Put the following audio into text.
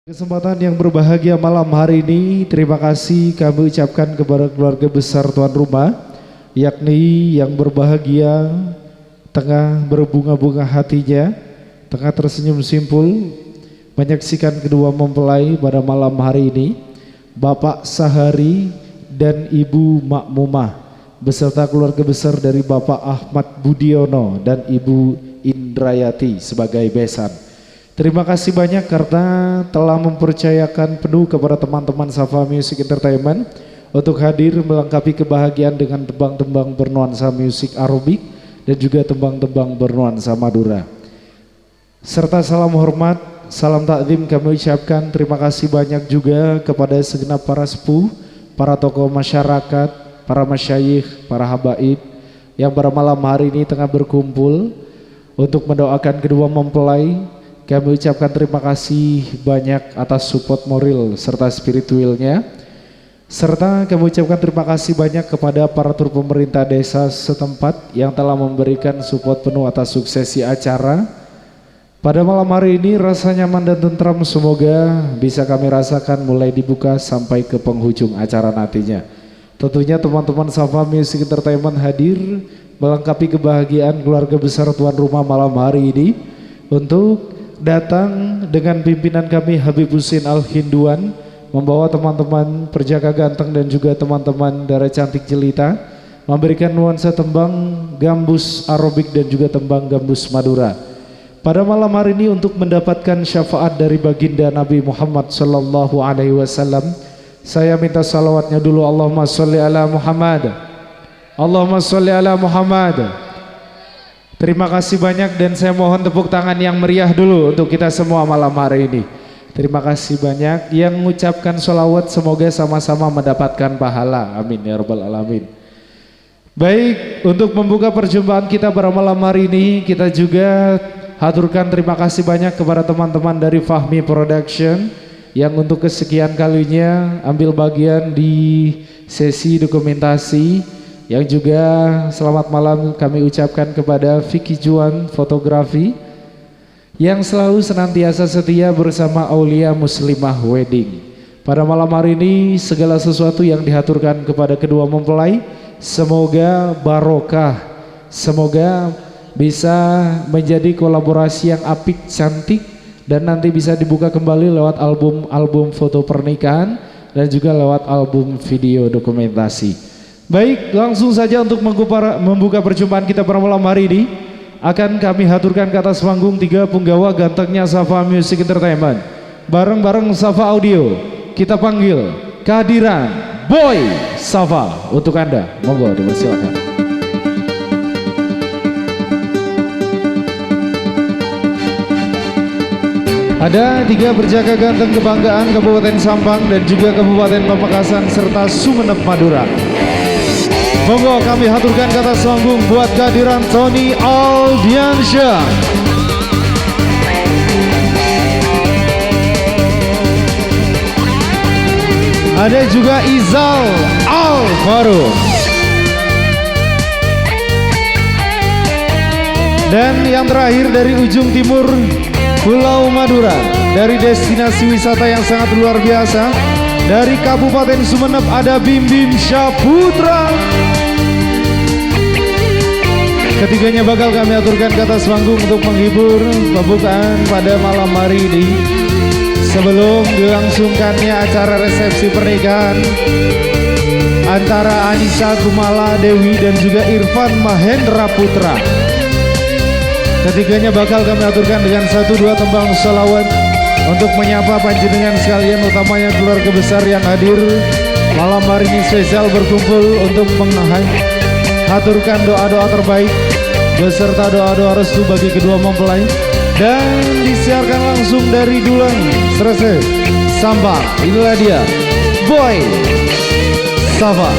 Kesempatan yang berbahagia malam hari ini, terima kasih kami ucapkan kepada keluarga besar tuan rumah, yakni yang berbahagia, tengah berbunga-bunga hatinya, tengah tersenyum simpul, menyaksikan kedua mempelai pada malam hari ini, Bapak Sahari dan Ibu Makmumah, beserta keluarga besar dari Bapak Ahmad Budiono dan Ibu Indrayati sebagai besan. Terima kasih banyak karena telah mempercayakan penuh kepada teman-teman Safa Music Entertainment untuk hadir melengkapi kebahagiaan dengan tembang-tembang bernuansa musik Arabik dan juga tembang-tembang bernuansa Madura. Serta salam hormat, salam takdim kami ucapkan terima kasih banyak juga kepada segenap para sepuh, para tokoh masyarakat, para masyayikh, para habaib yang pada malam hari ini tengah berkumpul untuk mendoakan kedua mempelai. Kami ucapkan terima kasih banyak atas support moral serta spiritualnya, serta kami ucapkan terima kasih banyak kepada aparatur pemerintah desa setempat yang telah memberikan support penuh atas suksesi acara. Pada malam hari ini rasa nyaman dan tentram semoga bisa kami rasakan mulai dibuka sampai ke penghujung acara nantinya. Tentunya teman-teman Safa Music Entertainment hadir melengkapi kebahagiaan keluarga besar tuan rumah malam hari ini untuk datang dengan pimpinan kami Habib Husin Al-Hinduan, membawa teman-teman perjaka ganteng dan juga teman-teman darah cantik jelita, memberikan nuansa tembang gambus Arabik dan juga tembang gambus Madura. Pada malam hari ini untuk mendapatkan syafaat dari baginda Nabi Muhammad sallallahu alaihi wasallam, saya minta salawatnya dulu. Allahumma sholli ala Muhammad, Allahumma sholli ala Muhammad. Terima kasih banyak dan saya mohon tepuk tangan yang meriah dulu untuk kita semua malam hari ini. Terima kasih banyak yang mengucapkan sholawat, semoga sama-sama mendapatkan pahala. Amin ya rabbal alamin. Baik, untuk membuka perjumpaan kita pada malam hari ini, kita juga haturkan terima kasih banyak kepada teman-teman dari Fahmi Production yang untuk kesekian kalinya ambil bagian di sesi dokumentasi. Yang juga selamat malam kami ucapkan kepada Vicky Juan Fotografi yang selalu senantiasa setia bersama Aulia Muslimah Wedding. Pada malam hari ini segala sesuatu yang dihaturkan kepada kedua mempelai semoga barokah, semoga bisa menjadi kolaborasi yang apik, cantik, dan nanti bisa dibuka kembali lewat album foto pernikahan dan juga lewat album video dokumentasi. Baik, langsung saja untuk membuka perjumpaan kita pada malam hari ini akan kami haturkan ke atas panggung tiga punggawa gantengnya Safa Music Entertainment. Bareng-bareng Safa Audio kita panggil kehadiran Boy Safa untuk Anda. Monggo dipersilakan. Ada tiga berjaga ganteng kebanggaan Kabupaten Sampang dan juga Kabupaten Pamekasan serta Sumeneb Madura. Monggo kami haturkan ke atas panggung buat kehadiran Tony Aldiansyah, ada juga Izal Alvaro, dan yang terakhir dari ujung timur Pulau Madura, dari destinasi wisata yang sangat luar biasa, dari Kabupaten Sumeneb ada Bim Bim Syaputra. Ketiganya bakal kami aturkan ke atas panggung untuk menghibur pembukaan pada malam hari ini sebelum dilangsungkannya acara resepsi pernikahan antara Anissa Kumala Dewi dan juga Irfan Mahendra Putra. Ketiganya bakal kami aturkan dengan 1-2 tembang sholawat untuk menyapa panjenengan sekalian, utamanya keluarga besar yang hadir malam hari ini spesial berkumpul untuk menghaturkan doa-doa terbaik beserta doa-doa restu bagi kedua mempelai, dan disiarkan langsung dari Dulang, Srese, Sampang. Inilah dia Boy Safa.